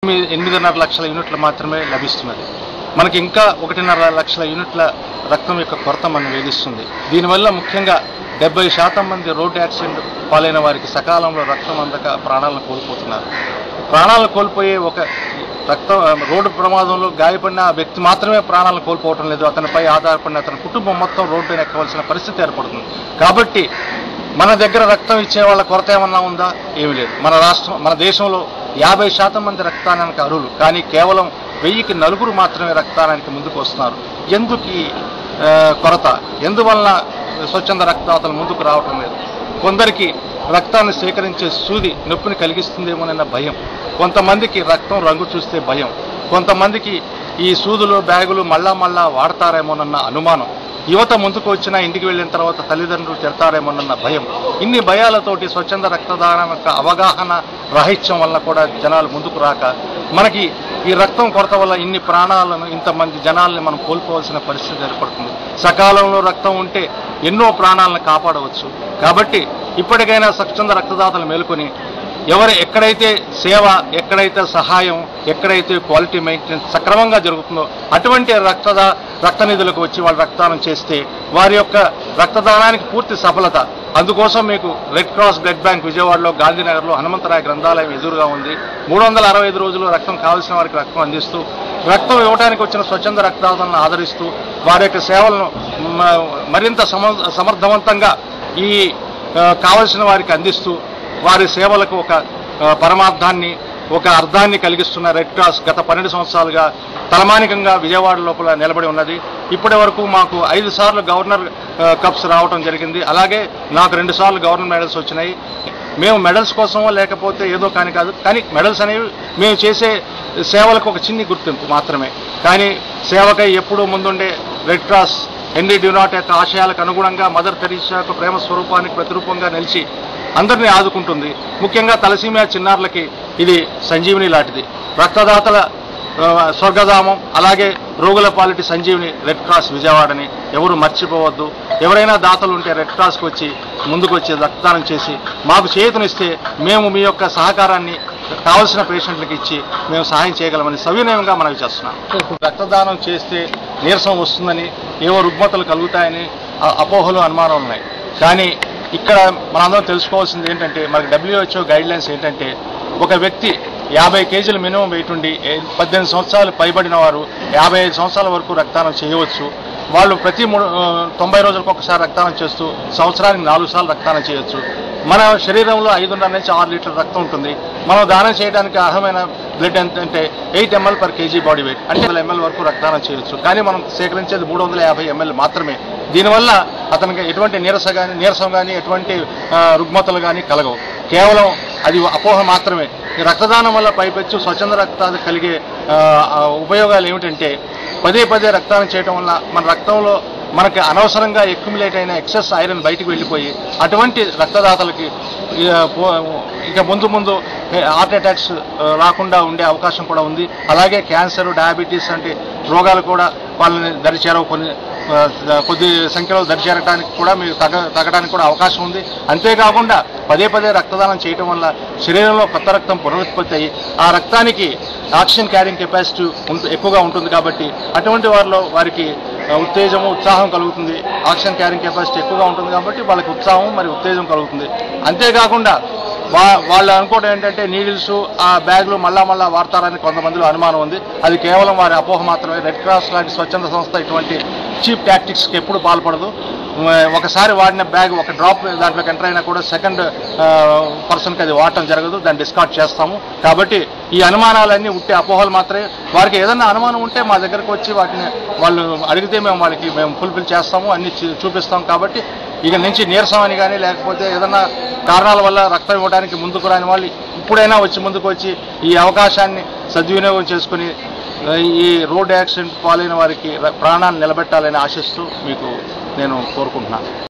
8.5 లక్షల యూనిట్లు మాత్రమే లభిస్తున్నది. మనకి ఇంకా 1.5 లక్షల యూనిట్ల రక్తం యొక్క కొరత మనం వేధిస్తుంది. దీనివల్ల ముఖ్యంగా 70% మంది రోడ్డు యాక్సిడెంట్ పాలైన వారికి సకాలంలో రక్తం అందక ప్రాణాలను కోల్పోతున్నారు. ప్రాణాలను కోల్పోయే ఒక రోడ్డు ప్రమాదంలో గాయపడిన ఆ వ్యక్తి మాత్రమే ప్రాణాలను కోల్పోవటం లేదు, అతనిపై ఆధారపడిన అతని కుటుంబం మొత్తం రోడ్డుని ఎక్కవలసిన పరిస్థితి ఏర్పడుతుంది. కాబట్టి మన దగ్గర రక్తం ఇచ్చే వాళ్ళ కొరత ఏమన్నా ఉందా? ఏమీ లేదు. మన దేశంలో 50% మంది రక్తదానానికి అర్హులు, కానీ కేవలం 1000కి 4 మాత్రమే రక్తదానానికి ముందుకు వస్తున్నారు. ఎందుకు ఈ కొరత? ఎందువలన స్వచ్ఛంద రక్తదాతలు ముందుకు రావటం లేదు? కొందరికి రక్తాన్ని సేకరించే సూది నొప్పిని కలిగిస్తుందేమోనన్న భయం, కొంతమందికి రక్తం రంగు చూస్తే భయం, కొంతమందికి ఈ సూదులు బ్యాగులు మళ్ళా వాడతారేమోనన్న అనుమానం, యువత ముందుకు వచ్చినా ఇంటికి వెళ్ళిన తర్వాత తల్లిదండ్రులు తిడతారేమోనన్న భయం. ఇన్ని భయాలతోటి స్వచ్ఛంద రక్తదానం యొక్క అవగాహన రాహిత్యం వల్ల కూడా జనాలు ముందుకు రాక మనకి ఈ రక్తం కొరత వల్ల ఇన్ని ప్రాణాలను, ఇంతమంది జనాల్ని మనం కోల్పోవాల్సిన పరిస్థితి ఏర్పడుతుంది. సకాలంలో రక్తం ఉంటే ఎన్నో ప్రాణాలను కాపాడవచ్చు. కాబట్టి ఇప్పటికైనా స్వచ్ఛంద రక్తదాతలు మేలుకొని ఎక్కడైతే సేవ, ఎక్కడైతే సహాయం, ఎక్కడైతే క్వాలిటీ మెయింటెనెన్స్ సక్రమంగా జరుగుతుందో అటువంటి రక్త నిధులకు వచ్చి వాళ్ళు రక్తదానం చేస్తే వారి యొక్క రక్తదానానికి పూర్తి సఫలత. అందుకోసం మీకు రెడ్ క్రాస్ బ్లడ్ బ్యాంక్ విజయవాడలో, గాంధీనగర్లో హనుమంతరాయ గ్రంథాలయం ఎదురుగా ఉంది. 365 రోజులు రక్తం కావాల్సిన వారికి రక్తం అందిస్తూ, రక్తం ఇవ్వడానికి వచ్చిన స్వచ్ఛంద రక్తదాతలను ఆదరిస్తూ, వారి యొక్క సేవలను మరింత సమర్థవంతంగా ఈ కావలసిన వారికి అందిస్తూ వారి సేవలకు ఒక పరమార్థాన్ని, ఒక అర్థాన్ని కలిగిస్తున్న రెడ్ క్రాస్ గత 12 సంవత్సరాలుగా తలమానికంగా విజయవాడ లోపల నిలబడి ఉన్నది. ఇప్పటి వరకు మాకు 5 సార్లు గవర్నర్ కప్స్ రావడం జరిగింది. అలాగే నాకు 2 సార్లు గవర్నర్ మెడల్స్ వచ్చినాయి. మేము మెడల్స్ కోసమో లేకపోతే ఏదో కాదు, కానీ మెడల్స్ అనేవి మేము చేసే సేవలకు ఒక చిన్ని గుర్తింపు మాత్రమే. కానీ సేవకై ఎప్పుడూ ముందుండే రెడ్ క్రాస్ హెన్రీ డ్యూనాట్ యొక్క ఆశయాలకు అనుగుణంగా మదర్ తెరీసా యొక్క ప్రేమ స్వరూపానికి ప్రతిరూపంగా నిలిచి అందరినీ ఆదుకుంటుంది. ముఖ్యంగా తలసీమియా చిన్నారులకి ఇది సంజీవిని లాంటిది, రక్తదాతల స్వర్గధామం. అలాగే రోగుల పాలిటి సంజీవిని రెడ్ క్రాస్ విజయవాడని ఎవరు మర్చిపోవద్దు. ఎవరైనా దాతలు ఉంటే రెడ్ క్రాస్కి వచ్చి ముందుకు వచ్చి రక్తదానం చేసి మాకు చేతునిస్తే మేము మీ యొక్క సహకారాన్ని కావలసిన పేషెంట్లకు ఇచ్చి మేము సహాయం చేయగలమని సవినయంగా మనవి చేస్తున్నాం. రక్తదానం చేస్తే నీరసం వస్తుందని, ఏవో రుగ్మతలు కలుగుతాయని అపోహలు, అనుమానాలు ఉన్నాయి. కానీ ఇక్కడ మనందరం తెలుసుకోవాల్సింది ఏంటంటే, మనకి WHO గైడ్లైన్స్ ఏంటంటే, ఒక వ్యక్తి 50 కేజీలు మినిమం వెయిట్ ఉండి 18 సంవత్సరాలు పైబడిన వారు 55 సంవత్సరాల వరకు రక్తదానం చేయవచ్చు. వాళ్ళు ప్రతి 90 రోజులకు ఒకసారి రక్తదానం చేస్తూ సంవత్సరానికి 4 సార్లు రక్తదానం చేయొచ్చు. మన శరీరంలో 5.5 నుంచి 6 లీటర్ల రక్తం ఉంటుంది. మనం దానం చేయడానికి అర్హమైన బ్లడ్ ఎంతంటే 8 ml per kg body weight, అంటే 100 ml వరకు రక్తదానం చేయొచ్చు. కానీ మనం సేకరించేది 350 ml మాత్రమే. దీనివల్ల అతనికి ఎటువంటి నీరసం కానీ ఎటువంటి రుగ్మతలు కానీ కలగవు. కేవలం అది అపోహ మాత్రమే. ఈ రక్తదానం వల్ల పైపెచ్చు స్వచ్ఛంద రక్తాలు కలిగే ఉపయోగాలు ఏమిటంటే, పదే రక్తదానం చేయడం వల్ల మన రక్తంలో మనకి అనవసరంగా ఎక్యుములేట్ అయిన ఎక్సెస్ ఐరన్ బయటకు వెళ్ళిపోయి అటువంటి రక్తదాతలకి ఇక ముందు హార్ట్ అటాక్స్ రాకుండా ఉండే అవకాశం కూడా ఉంది. అలాగే క్యాన్సర్, డయాబెటీస్ వంటి రోగాలు కూడా వాళ్ళని దరిచేరవు, కొద్ది సంఖ్యలో దరిచేరడానికి కూడా మీకు తగ్గడానికి కూడా అవకాశం ఉంది. అంతేకాకుండా పదే రక్తదానం చేయడం వల్ల శరీరంలో కొత్త రక్తం పునరుత్పత్తి అయ్యి ఆ రక్తానికి ఆక్సిజన్ క్యారింగ్ కెపాసిటీ ఎక్కువగా ఉంటుంది. కాబట్టి అటువంటి వారికి ఉత్సాహం కలుగుతుంది. ఆక్సిజన్ క్యారింగ్ కెపాసిటీ ఎక్కువగా ఉంటుంది కాబట్టి వాళ్ళకి ఉత్సాహం మరి ఉత్తేజం కలుగుతుంది. అంతేకాకుండా వాళ్ళు అనుకోవడం ఏంటంటే, నీడిల్స్, ఆ బ్యాగులు మళ్ళా వాడతారని కొంతమందిలో అనుమానం ఉంది. అది కేవలం వారి అపోహ మాత్రమే. రెడ్ క్రాస్ లాంటి స్వచ్ఛంద సంస్థ ఇటువంటి చీప్ టాక్టిక్స్కి ఎప్పుడు పాల్పడదు. ఒకసారి వాడిన బ్యాగ్ ఒక డ్రాప్ దాంట్లోకి ఎంటర్ అయినా కూడా సెకండ్ పర్సన్కి అది వాడటం జరగదు, దాన్ని డిస్కార్డ్ చేస్తాము. కాబట్టి ఈ అనుమానాలన్నీ ఉట్టే అపోహలు మాత్రమే. వారికి ఏదన్నా అనుమానం ఉంటే మా దగ్గరకు వచ్చి వాటిని వాళ్ళు అడిగితే మేము ఫుల్ఫిల్ చేస్తాము, అన్ని చూపిస్తాం. కాబట్టి ఇక నుంచి నీరసం అని కానీ లేకపోతే ఏదన్నా కారణాల వల్ల రక్తం ఇవ్వడానికి ముందుకు రాని వాళ్ళు ఇప్పుడైనా ముందుకు వచ్చి ఈ అవకాశాన్ని సద్వినియోగం చేసుకుని ఈ రోడ్ యాక్సిడెంట్ పాలైన వారికి ప్రాణాన్ని నిలబెట్టాలని ఆశిస్తూ మీకు నేను కోరుకుంటున్నాను.